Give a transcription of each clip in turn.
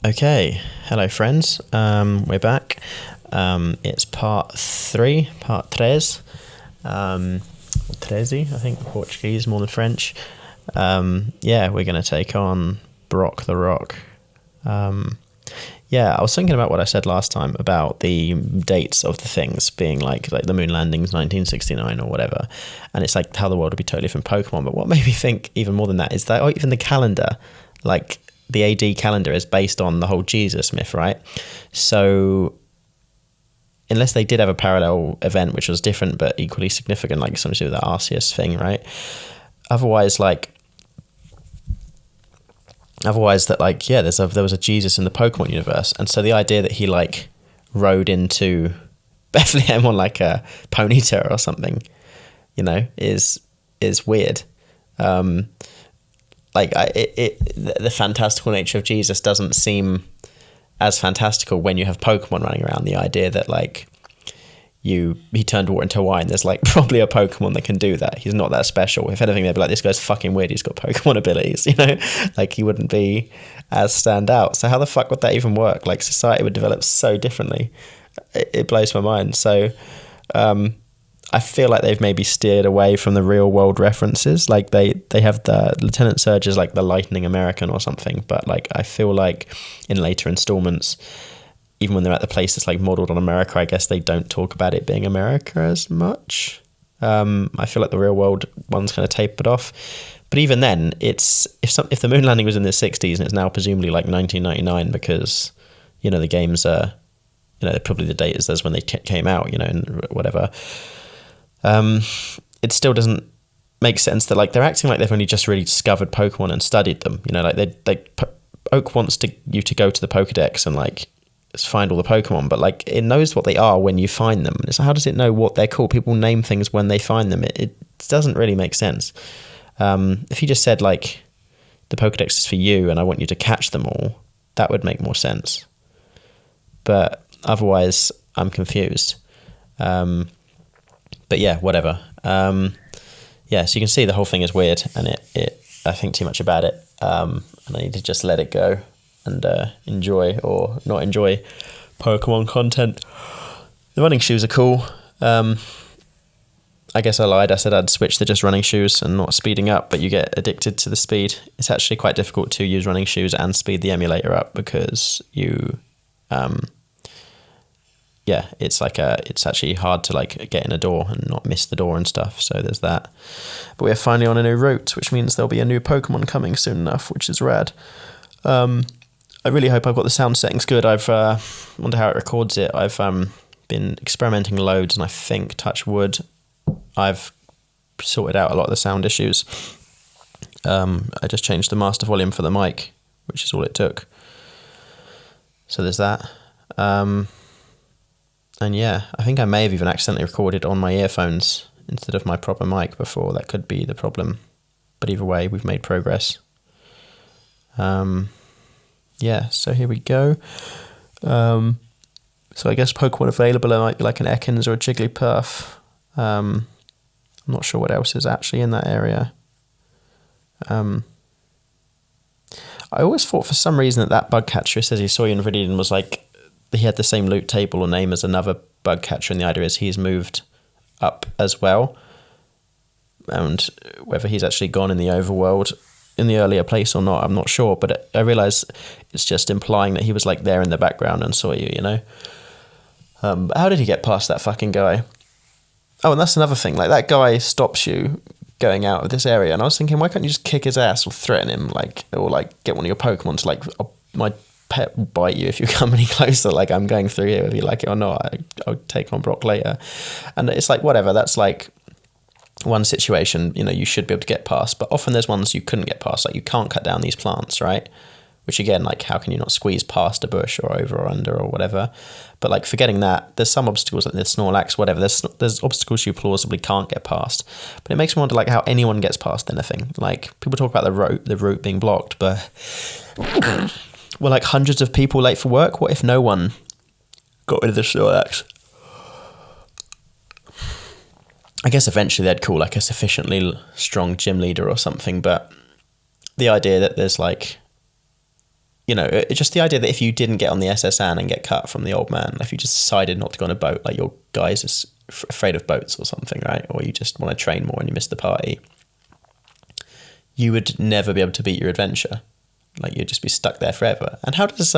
Okay, hello friends. We're back. It's part tres. Treze, I think, Portuguese more than French. We're going to take on Brock the Rock. I was thinking about what I said last time about the dates of the things being like the moon landings 1969 or whatever, and it's like how the world would be totally different Pokemon. But what made me think even more than that is that even the calendar, like the AD calendar, is based on the whole Jesus myth, right? So unless they did have a parallel event which was different but equally significant, like something to do with the Arceus thing, right? Otherwise, there was a Jesus in the Pokemon universe, and so the idea that he rode into Bethlehem on like a ponytail or something, is weird. The fantastical nature of Jesus doesn't seem as fantastical when you have Pokemon running around. The idea that he turned water into wine. There's probably a Pokemon that can do that. He's not that special. If anything, they'd be like, this guy's fucking weird. He's got Pokemon abilities, he wouldn't be as stand out. So how the fuck would that even work? Society would develop so differently. It blows my mind. So I feel like they've maybe steered away from the real world references. They have the Lieutenant Surge as the Lightning American or something. But I feel like in later installments, even when they're at the place that's modeled on America, I guess they don't talk about it being America as much. I feel like the real world one's kind of tapered off. But even then, if the moon landing was in the 60s and it's now presumably 1999 because, the games are, probably the date is when they came out, and whatever. It still doesn't make sense that they're acting like they've only just really discovered Pokemon and studied them. Oak wants you to go to the Pokedex and find all the Pokemon, but it knows what they are when you find them. So how does it know what they're called? People name things when they find them. It doesn't really make sense. If you just said the Pokedex is for you and I want you to catch them all, that would make more sense. But otherwise, I'm confused. But yeah, whatever. So you can see the whole thing is weird, and I think too much about it, and I need to just let it go and enjoy or not enjoy Pokemon content. The running shoes are cool. I guess I lied. I said I'd switch to just running shoes and not speeding up, but you get addicted to the speed. It's actually quite difficult to use running shoes and speed the emulator up because you... it's actually hard to get in a door and not miss the door and stuff. So there's that. But we're finally on a new route, which means there'll be a new Pokemon coming soon enough, which is rad. I really hope I've got the sound settings good. I've wonder how it records it. I've been experimenting loads, and I think, touch wood, I've sorted out a lot of the sound issues. I just changed the master volume for the mic, which is all it took. So there's that. And yeah, I think I may have even accidentally recorded on my earphones instead of my proper mic before. That could be the problem. But either way, we've made progress. So here we go. So I guess Pokemon available might be an Ekans or a Jigglypuff. I'm not sure what else is actually in that area. I always thought for some reason that bug catcher says he saw you in Viridian was he had the same loot table or name as another bug catcher, and the idea is he's moved up as well. And whether he's actually gone in the overworld in the earlier place or not, I'm not sure, but I realise it's just implying that he was there in the background and saw you, But how did he get past that fucking guy? Oh, and that's another thing, that guy stops you going out of this area, and I was thinking, why can't you just kick his ass or threaten him, or get one of your Pokemon to my pet will bite you if you come any closer, I'm going through here, whether you like it or not. I'll take on Brock later. And it's whatever, that's one situation, you should be able to get past, but often there's ones you couldn't get past, you can't cut down these plants, right? Which again, how can you not squeeze past a bush or over or under or whatever? But forgetting that, there's some obstacles like the Snorlax, whatever, there's obstacles you plausibly can't get past. But it makes me wonder how anyone gets past anything. People talk about the route being blocked, but were hundreds of people late for work? What if no one got rid of the Snorlax? I guess eventually they'd call a sufficiently strong gym leader or something, but the idea that there's you know, just the idea that if you didn't get on the SSN and get cut from the old man, if you just decided not to go on a boat, like your guys is afraid of boats or something, right? Or you just want to train more and you miss the party, you would never be able to beat your adventure. Like, you'd just be stuck there forever. And how does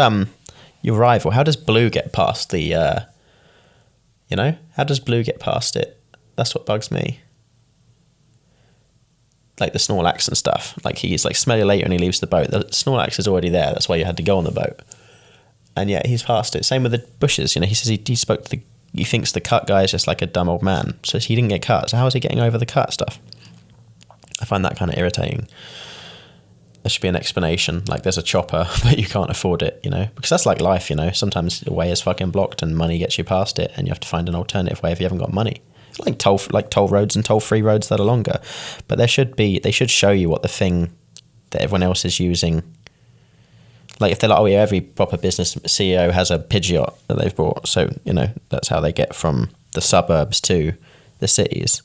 your rival, how does Blue get past the, you know, how does Blue get past it? That's what bugs me. Like the Snorlax and stuff. Like, he's like, smell you later, and he leaves the boat. The Snorlax is already there. That's why you had to go on the boat. And yet he's past it. Same with the bushes. You know, he says he spoke to he thinks the cut guy is just like a dumb old man. So he didn't get cut. So how is he getting over the cut stuff? I find that kind of irritating. There should be an explanation. Like, there's a chopper, but you can't afford it, you know? Because that's like life, you know? Sometimes the way is fucking blocked and money gets you past it, and you have to find an alternative way if you haven't got money. It's like toll roads and toll-free roads that are longer. But they should show you what the thing that everyone else is using. Like, if they're like, oh yeah, every proper business CEO has a Pidgeot that they've bought. So, you know, that's how they get from the suburbs to the cities.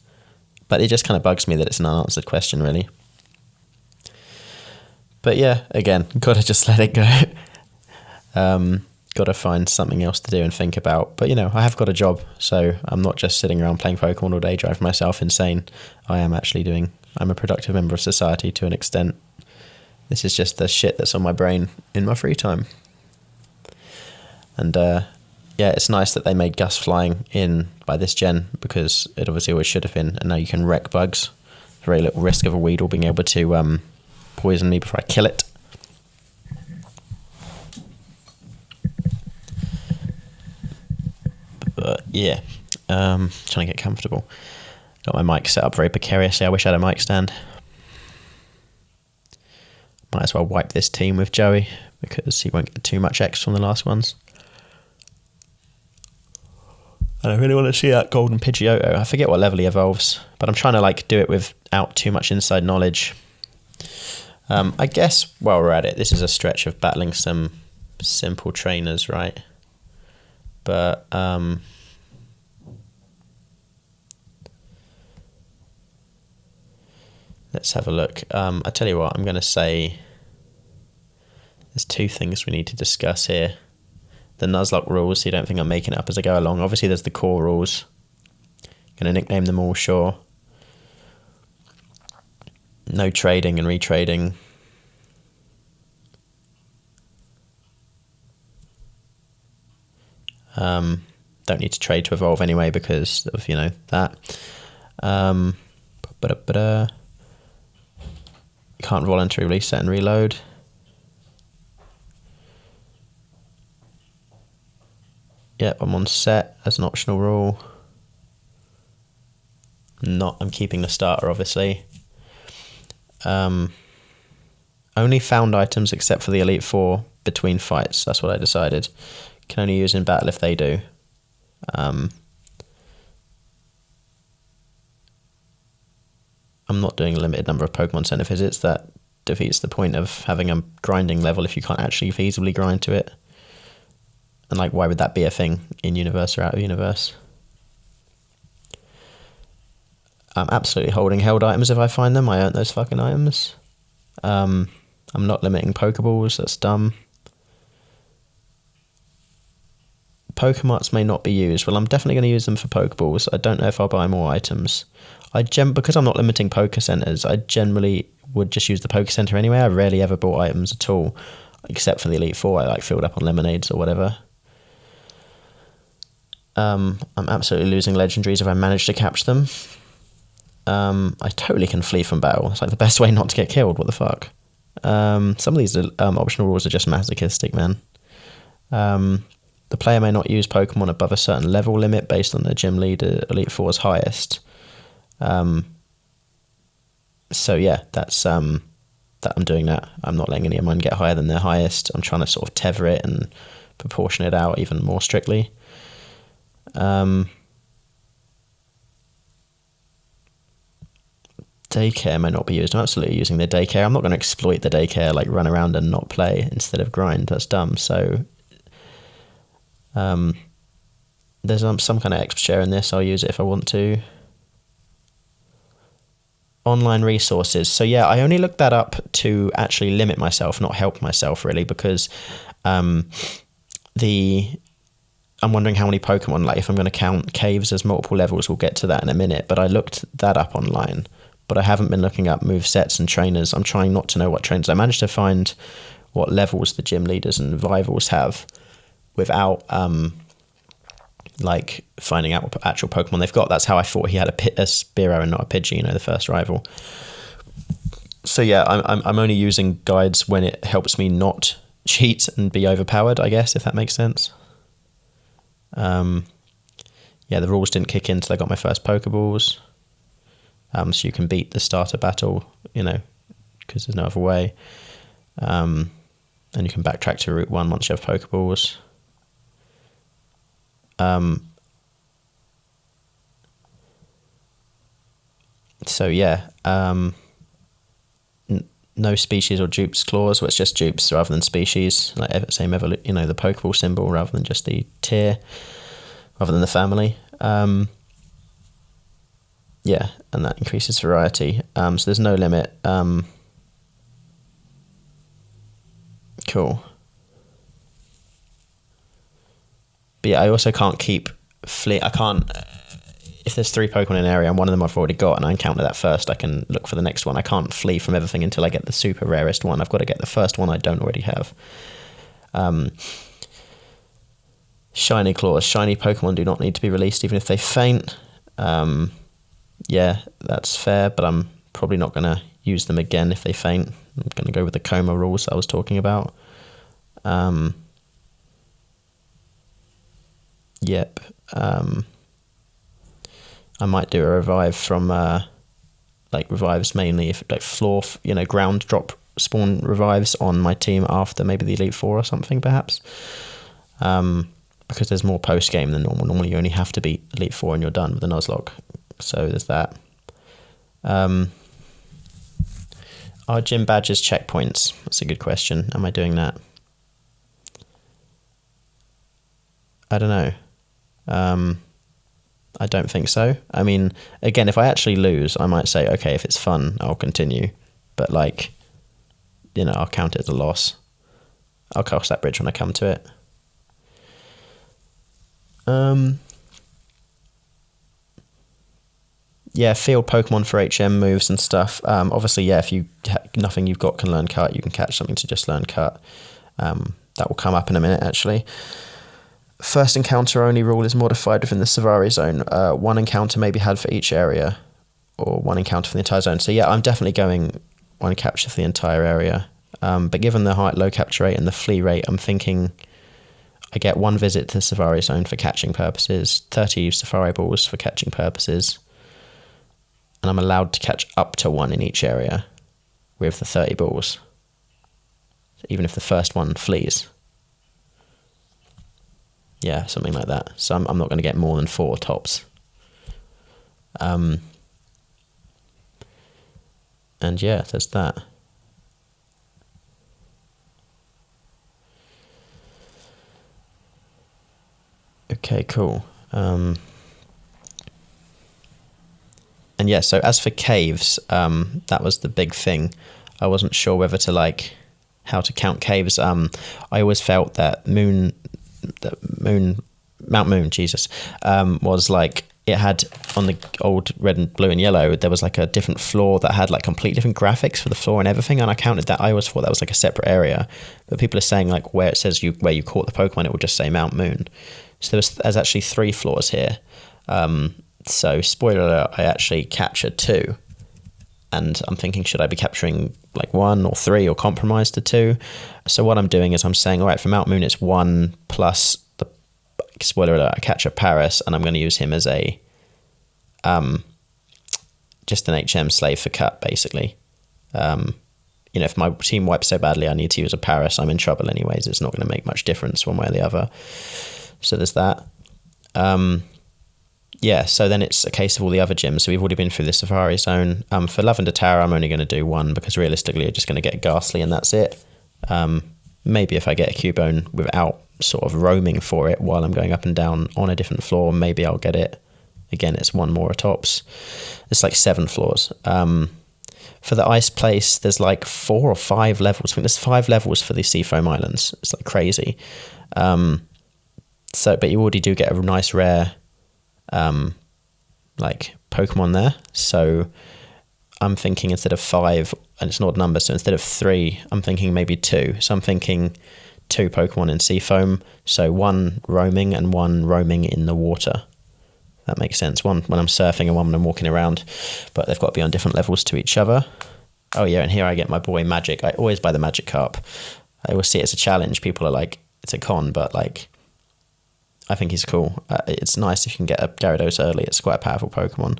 But it just kind of bugs me that it's an unanswered question, really. But yeah, again, gotta just let it go. Gotta find something else to do and think about. But, you know, I have got a job, so I'm not just sitting around playing Pokemon all day, driving myself insane. I'm a productive member of society to an extent. This is just the shit that's on my brain in my free time. And yeah, it's nice that they made Gust flying in by this gen, because it obviously always should have been. And now you can wreck bugs. Very little risk of a Weedle being able to poison me before I kill it. But yeah, trying to get comfortable. Got my mic set up very precariously. I wish I had a mic stand. Might as well wipe this team with Joey, because he won't get too much X from the last ones. And I really want to see that golden Pidgeotto. I forget what level he evolves, but I'm trying to like do it without too much inside knowledge. I guess while we're at it, this is a stretch of battling some simple trainers, right? But let's have a look. I tell you what, I'm going to say there's two things we need to discuss here. The Nuzlocke rules, so you don't think I'm making it up as I go along. Obviously, there's the core rules. Going to nickname them all, sure. No trading and retrading. Don't need to trade to evolve anyway because of, you know, that. Can't voluntarily reset and reload. Yep, I'm on set as an optional rule. I'm keeping the starter, obviously. Only found items except for the Elite Four between fights. That's what I decided. Can only use in battle if they do. I'm not doing a limited number of Pokemon Center visits. That defeats the point of having a grinding level if you can't actually feasibly grind to it. And like, why would that be a thing in universe or out of universe? I'm absolutely holding held items if I find them. I earned those fucking items. I'm not limiting Pokeballs. That's dumb. Pokemots may not be used. Well, I'm definitely going to use them for Pokeballs. I don't know if I'll buy more items. Because I'm not limiting Poke Centers, I generally would just use the Poke Center anyway. I rarely ever bought items at all, except for the Elite Four. I like filled up on lemonades or whatever. I'm absolutely losing legendaries if I manage to catch them. I totally can flee from battle. It's like the best way not to get killed. What the fuck? Some of these optional rules are just masochistic, man. The player may not use Pokemon above a certain level limit based on the gym leader Elite Four's highest. So yeah, that I'm doing that. I'm not letting any of mine get higher than their highest. I'm trying to sort of tether it and proportion it out even more strictly. Daycare may not be used. I'm absolutely using the daycare. I'm not going to exploit the daycare, like run around and not play instead of grind. That's dumb. So there's some kind of extra share in this. I'll use it if I want to. online resources. So yeah, I only looked that up to actually limit myself, not help myself really, because I'm wondering how many Pokemon, like if I'm going to count caves as multiple levels, we'll get to that in a minute, but I looked that up online, but I haven't been looking up movesets and trainers. I'm trying not to know what trainers. I managed to find what levels the gym leaders and rivals have without like finding out what actual Pokemon they've got. That's how I thought he had a Spearow and not a Pidgey, the first rival. So yeah, I'm only using guides when it helps me not cheat and be overpowered, I guess, if that makes sense. Yeah, the rules didn't kick in until I got my first Pokeballs. So you can beat the starter battle, because there's no other way. And you can backtrack to Route 1 once you have Pokeballs. So yeah, no species or dupes clause, where it's just dupes rather than species, like same the Pokeball symbol rather than just the tier, rather than the family. Yeah, and that increases variety. So there's no limit. Cool. But yeah, I also can't keep I can't. If there's 3 Pokemon in an area and one of them I've already got and I encounter that first, I can look for the next one. I can't flee from everything until I get the super rarest one. I've got to get the first one I don't already have. Shiny claws. Shiny Pokemon do not need to be released even if they faint. Yeah, that's fair, but I'm probably not going to use them again if they faint. I'm going to go with the coma rules I was talking about. Yep. I might do a revive from revives mainly if floor, ground drop spawn revives on my team after maybe the Elite Four or something perhaps. Because there's more post game than normal. Normally you only have to beat Elite Four and you're done with the Nuzlocke. So there's that. Are gym badges checkpoints? That's a good question. Am I doing that? I don't know. I don't think so. I mean, again, if I actually lose, I might say, okay, if it's fun, I'll continue. But I'll count it as a loss. I'll cross that bridge when I come to it. Yeah, field Pokemon for HM moves and stuff. Obviously, yeah, if nothing you've got can learn cut, you can catch something to just learn cut. That will come up in a minute, actually. First encounter only rule is modified within the Savari zone. 1 encounter may be had for each area, or 1 encounter for the entire zone. So yeah, I'm definitely going 1 capture for the entire area. But given the low capture rate and the flee rate, I'm thinking I get 1 visit to the Savari zone for catching purposes, 30 Safari balls for catching purposes, and I'm allowed to catch up to 1 in each area with the 30 balls, even if the first one flees. Yeah, something like that. So I'm not going to get more than 4 tops. And yeah, there's that. Okay, cool. And yeah, so as for caves, that was the big thing. I wasn't sure whether to how to count caves. I always felt that Mount Moon, Jesus, was it had on the old red and blue and yellow, there was a different floor that had completely different graphics for the floor and everything, and I counted that. I always thought that was a separate area, but people are saying where it says where you caught the Pokemon, it will just say Mount Moon. So there's actually 3 floors here. So spoiler alert, I actually captured 2, and I'm thinking, should I be capturing 1 or 3 or compromise to 2? So what I'm doing is I'm saying, all right, for Mount Moon it's 1 plus the spoiler alert, I catch a Paris, and I'm going to use him as a just an HM slave for cut, basically. If my team wipes so badly I need to use a Paris, I'm in trouble anyways. It's not going to make much difference one way or the other. So there's that. Yeah, so then it's a case of all the other gyms. So we've already been through the Safari Zone. For Lavender Tower, I'm only going to do 1 because realistically you're just going to get Ghastly and that's it. Maybe if I get a Cubone without sort of roaming for it while I'm going up and down on a different floor, maybe I'll get it. Again, it's one more tops. It's like 7 floors. For the ice place, there's like 4 or 5 levels. I think there's 5 levels for the Seafoam Islands. It's like crazy. But you already do get a nice rare like Pokemon there. So I'm thinking instead of 5, and it's an odd number, so instead of 3, I'm thinking maybe 2. So I'm thinking 2 Pokemon in Seafoam, so 1 roaming and 1 roaming in the water. That makes sense. 1 when I'm surfing and 1 when I'm walking around, but they've got to be on different levels to each other. Oh yeah, and here I get my boy Magic. I always buy the Magikarp. I always see it as a challenge. People are like, it's a con, but like, I think he's cool. It's nice if you can get a Gyarados early. It's quite a powerful Pokemon.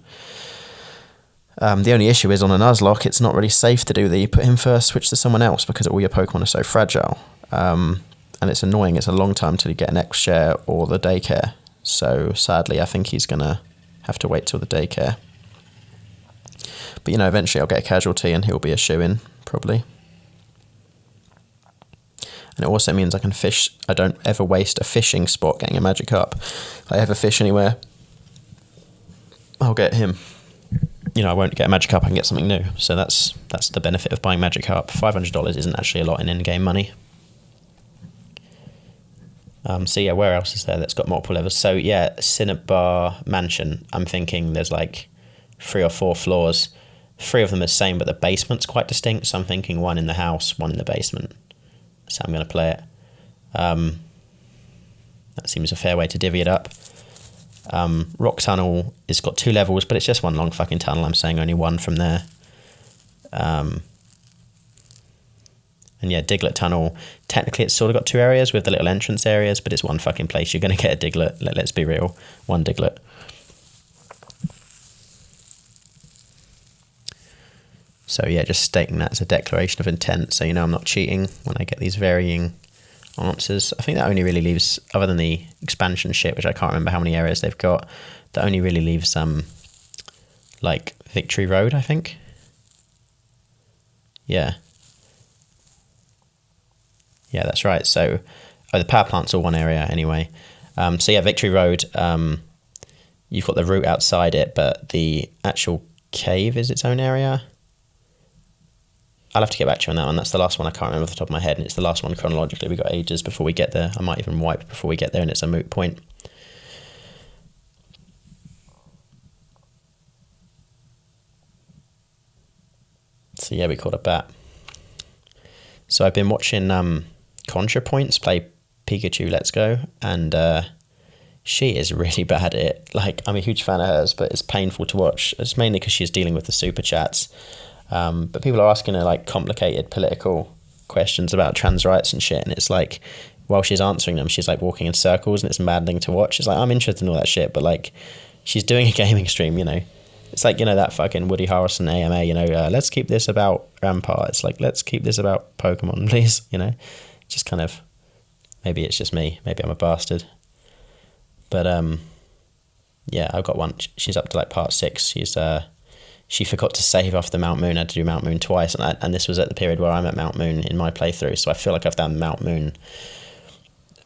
The only issue is on a Nuzlocke, it's not really safe to do the put him first, switch to someone else, because all your Pokemon are so fragile. And it's annoying. It's a long time till you get an X-Share or the daycare. So sadly, I think he's going to have to wait till the daycare. But, eventually I'll get a casualty and he'll be a shoo-in, probably. And it also means I can fish. I don't ever waste a fishing spot getting a Magikarp. If I ever fish anywhere, I'll get him. I won't get a Magikarp, I can get something new. So that's the benefit of buying Magikarp. $500 isn't actually a lot in in-game money. So yeah, where else is there that's got multiple levels? So yeah, Cinnabar Mansion. I'm thinking there's like 3 or 4 floors. 3 of them are the same, but the basement's quite distinct. So I'm thinking 1 in the house, 1 in the basement. That's how I'm going to play it. That seems a fair way to divvy it up. Rock Tunnel has got 2 levels, but it's just 1 long fucking tunnel. I'm saying only 1 from there. And yeah, Diglett Tunnel, technically it's sort of got 2 areas with the little entrance areas, but it's 1 fucking place. You're going to get a Diglett. Let's be real. 1 Diglett. So yeah, just stating that as a declaration of intent, so I'm not cheating when I get these varying answers. I think that only really leaves, other than the expansion shit, which I can't remember how many areas they've got, that only really leaves like Victory Road, I think. Yeah, that's right. So the power plant's all 1 area anyway. So yeah, Victory Road, you've got the route outside it, but the actual cave is its own area. I'll have to get back to you on that one. That's the last one I can't remember off the top of my head, and it's the last one chronologically. We've got ages before we get there. I might even wipe before we get there, and it's a moot point. So yeah, we caught a bat. So I've been watching ContraPoints play Pikachu Let's Go, and she is really bad at it. Like, I'm a huge fan of hers, but it's painful to watch. It's mainly because she's dealing with the super chats. But people are asking her like complicated political questions about trans rights and shit, and it's like, while she's answering them, she's like walking in circles, and it's maddening to watch. It's like, I'm interested in all that shit, but like, she's doing a gaming stream, It's like, that fucking Woody Harrelson AMA, let's keep this about Rampart. It's like, let's keep this about Pokemon, please, Just kind of, maybe it's just me. Maybe I'm a bastard. But, yeah, I've got one. She's up to like part 6. She forgot to save off the Mount Moon. I had to do Mount Moon twice, and this was at the period where I'm at Mount Moon in my playthrough, so I feel like I've done Mount Moon.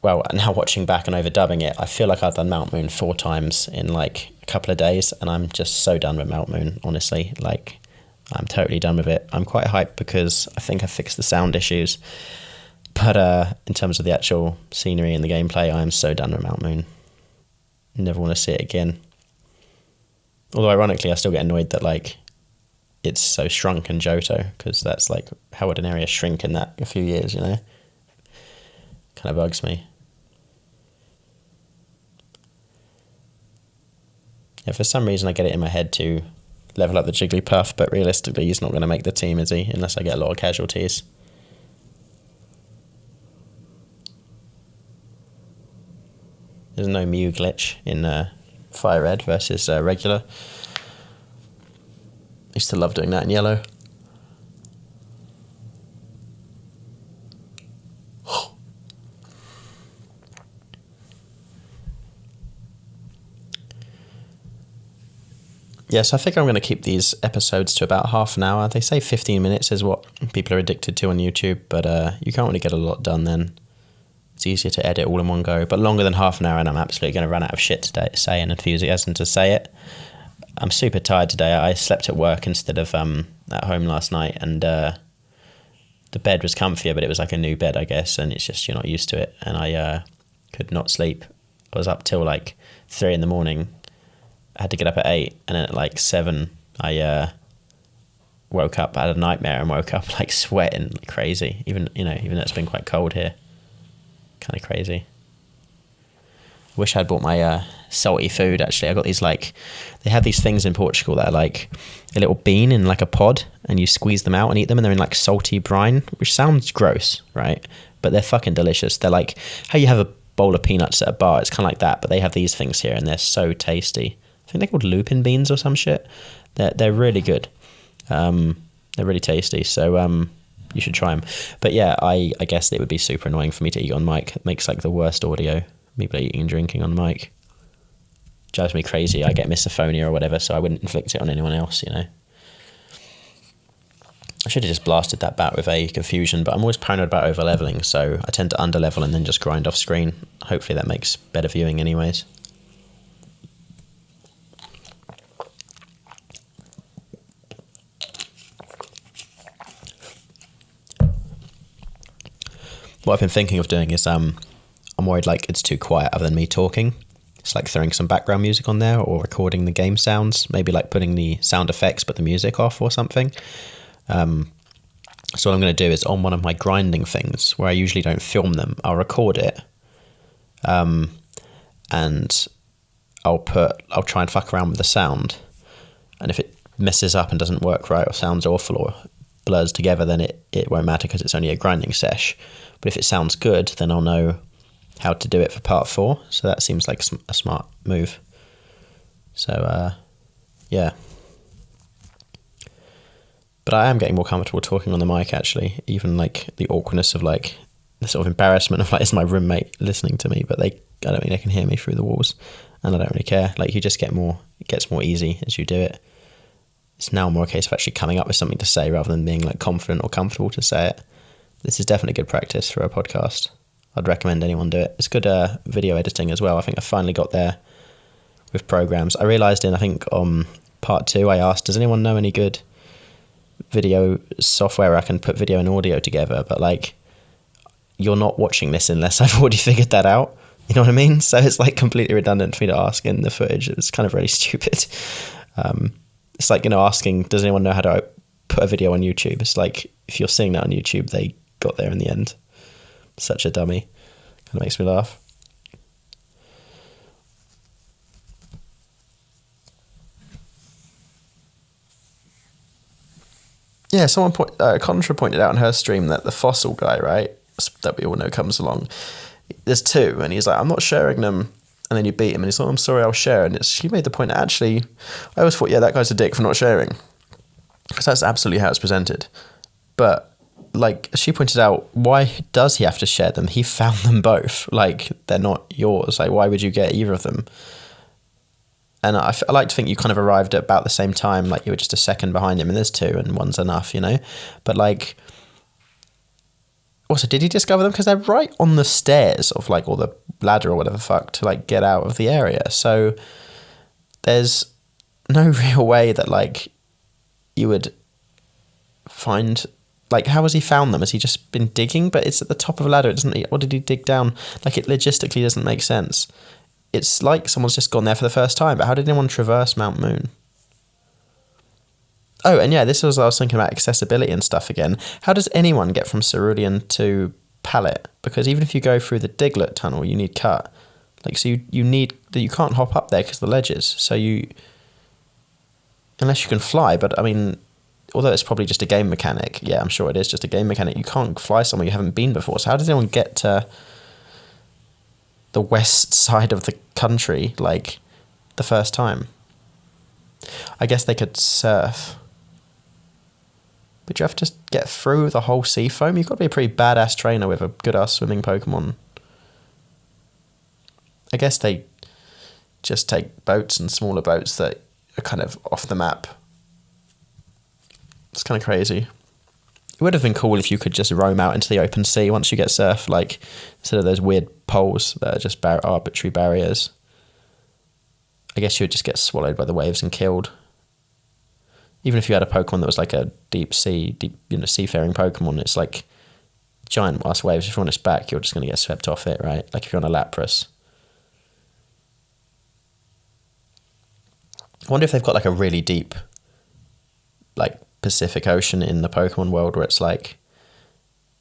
Well, now watching back and overdubbing it, I feel like I've done Mount Moon 4 times in like a couple of days, and I'm just so done with Mount Moon, honestly. Like, I'm totally done with it. I'm quite hyped because I think I fixed the sound issues, but in terms of the actual scenery and the gameplay, I'm so done with Mount Moon. Never want to see it again. Although ironically, I still get annoyed that like it's so shrunk in Johto, because that's like, how would an area shrink in that a few years, Kind of bugs me. Yeah, for some reason I get it in my head to level up the Jigglypuff, but realistically he's not going to make the team, is he? Unless I get a lot of casualties. There's no Mew glitch in Fire Red versus regular. I used to love doing that in yellow. Yes, I think I'm going to keep these episodes to about half an hour. They say 15 minutes is what people are addicted to on YouTube, but you can't really get a lot done then. It's easier to edit all in one go, but longer than half an hour and I'm absolutely going to run out of shit to say and enthusiasm to say it. I'm super tired today. I slept at work instead of at home last night, and the bed was comfier, but it was like a new bed, I guess, and it's just you're not used to it. And I could not sleep. I was up till like 3 in the morning. I had to get up at 8, and then at like 7 I woke up. I had a nightmare and woke up like sweating like crazy. Even though it's been quite cold here, kind of crazy. Wish I'd bought my salty food. Actually, I got these they have these things in Portugal that are like a little bean in like a pod, and you squeeze them out and eat them, and they're in like salty brine, which sounds gross, right? But they're fucking delicious. They're like how you have a bowl of peanuts at a bar. It's kind of like that, but they have these things here, and they're so tasty. I think they're called lupin beans or some shit. They're really good. They're really tasty. So you should try them. But yeah, I guess it would be super annoying for me to eat on mic. It makes like the worst audio. People eating and drinking on mic. Drives me crazy. I get misophonia or whatever, so I wouldn't inflict it on anyone else, I should have just blasted that bat with a confusion, but I'm always paranoid about over leveling, so I tend to under level and then just grind off screen. Hopefully that makes better viewing anyways. What I've been thinking of doing is I'm worried like it's too quiet other than me talking. It's like throwing some background music on there or recording the game sounds, maybe like putting the sound effects but the music off or something. So what I'm going to do is on one of my grinding things where I usually don't film them, I'll record it, and I'll try and fuck around with the sound, and if it messes up and doesn't work right or sounds awful or blurs together, then it won't matter because it's only a grinding sesh. But if it sounds good, then I'll know how to do it for part 4. So that seems like a smart move. So yeah. But I am getting more comfortable talking on the mic, actually. Even like the awkwardness of like the sort of embarrassment of like, is my roommate listening to me? But I don't think they can hear me through the walls, and I don't really care. Like you just get more, it gets more easy as you do it. It's now more a case of actually coming up with something to say rather than being like confident or comfortable to say it. This is definitely good practice for a podcast. I'd recommend anyone do it. It's good video editing as well. I think I finally got there with programs. I realised I think on part 2, I asked, does anyone know any good video software where I can put video and audio together? But like, you're not watching this unless I've already figured that out. You know what I mean? So it's like completely redundant for me to ask in the footage. It's kind of really stupid. It's like, asking, does anyone know how to put a video on YouTube? It's like, if you're seeing that on YouTube, they got there in the end. Such a dummy. Kind of makes me laugh. Yeah, Contra pointed out in her stream that the fossil guy, right, that we all know comes along, there's 2, and he's like, I'm not sharing them, and then you beat him, and he's like, I'm sorry, I'll share, and she made the point, actually, I always thought, yeah, that guy's a dick for not sharing, because that's absolutely how it's presented, but like she pointed out, why does he have to share them? He found them both. Like, they're not yours. Like, why would you get either of them? And I like to think you kind of arrived at about the same time, like you were just a second behind him, and there's 2 and one's enough, But like, also, did he discover them? Because they're right on the stairs of like, or the ladder or whatever the fuck to like get out of the area. So there's no real way that like you would find... Like, how has he found them? Has he just been digging? But it's at the top of a ladder. It doesn't. What did he dig down? Like, it logistically doesn't make sense. It's like someone's just gone there for the first time. But how did anyone traverse Mount Moon? Oh, and yeah, this was I was thinking about accessibility and stuff again. How does anyone get from Cerulean to Pallet? Because even if you go through the Diglett tunnel, you need cut. Like, so you can't hop up there because of the ledges. So unless you can fly. But I mean, although it's probably just a game mechanic, yeah, I'm sure it is just a game mechanic, you can't fly somewhere you haven't been before. So how does anyone get to the west side of the country, like, the first time? I guess they could surf. But you have to get through the whole sea foam? You've got to be a pretty badass trainer with a good-ass swimming Pokemon. I guess they just take boats and smaller boats that are kind of off the map. It's kind of crazy. It would have been cool if you could just roam out into the open sea once you get surf, like instead of those weird poles that are just arbitrary barriers. I guess you would just get swallowed by the waves and killed. Even if you had a Pokemon that was like a seafaring Pokemon, it's like giant ass waves. If you're on its back, you're just going to get swept off it, right? Like if you're on a Lapras. I wonder if they've got like a really deep, like Pacific Ocean in the Pokemon world where it's like,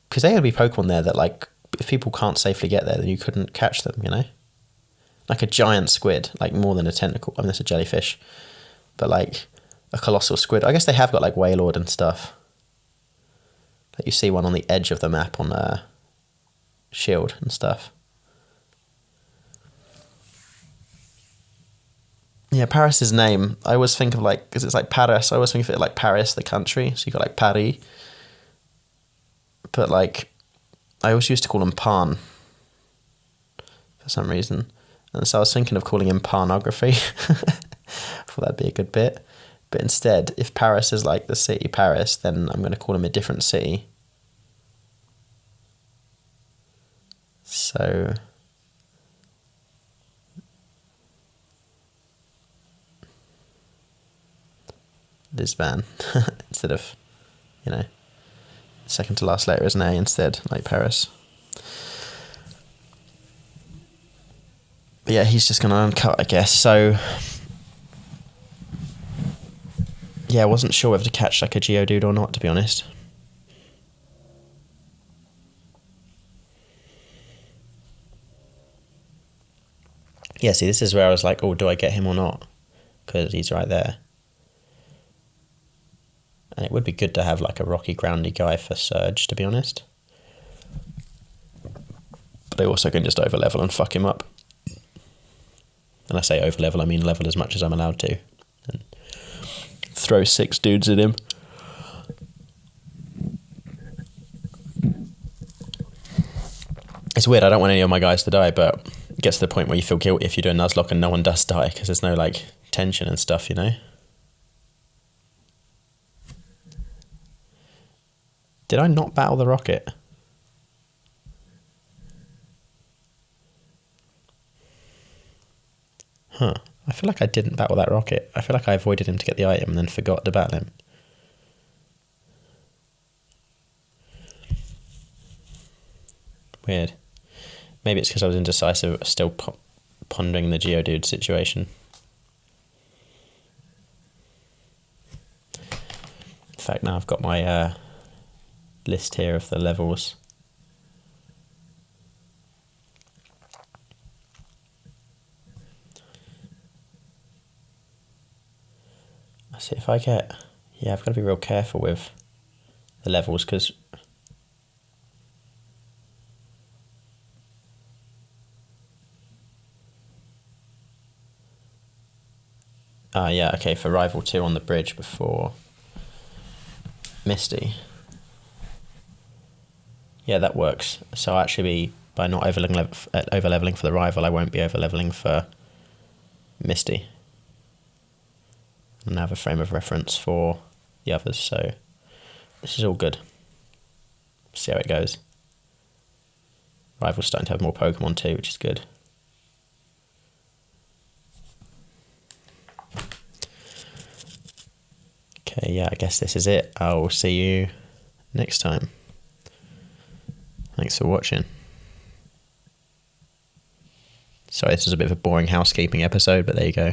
because there would be Pokemon there that like, if people can't safely get there, then you couldn't catch them, you know? Like a giant squid, like more than a tentacle. I mean, that's a jellyfish, but like a colossal squid. I guess they have got like Wailord and stuff. Like you see one on the edge of the map on Shield and stuff. Yeah, Paris's name, I always think of like, because it's like Paris, I always think of it like Paris, the country. So you got like Paris. But like, I always used to call him Pan for some reason. And so I was thinking of calling him Panography. Thought that'd be a good bit. But instead, if Paris is like the city Paris, then I'm going to call him a different city. So Lisbon instead of, you know, second to last letter is an A instead, like Paris. But yeah, he's just going to uncut, I guess. So yeah, I wasn't sure whether to catch like a Geodude or not, to be honest. Yeah, see, this is where I was like, oh, do I get him or not? Because he's right there. And it would be good to have like a rocky, groundy guy for Surge, to be honest. But I also can just overlevel and fuck him up. And I say overlevel, I mean level as much as I'm allowed to. And throw 6 dudes at him. It's weird, I don't want any of my guys to die, but it gets to the point where you feel guilty if you do a Nuzlocke and no one does die, because there's no like tension and stuff, you know? Did I not battle the rocket? Huh. I feel like I didn't battle that rocket. I feel like I avoided him to get the item and then forgot to battle him. Weird. Maybe it's because I was indecisive, still pondering the Geodude situation. In fact, now I've got my list here of the levels. I see if I get... Yeah, I've got to be real careful with the levels because... yeah, okay, for Rival 2 on the bridge before Misty. Yeah, that works. So I'll actually be, by not over-leveling for the Rival, I won't be over-leveling for Misty. And I have a frame of reference for the others, so this is all good. See how it goes. Rival's starting to have more Pokemon too, which is good. Okay, yeah, I guess this is it. I'll see you next time. Thanks for watching. Sorry, this was a bit of a boring housekeeping episode, but there you go.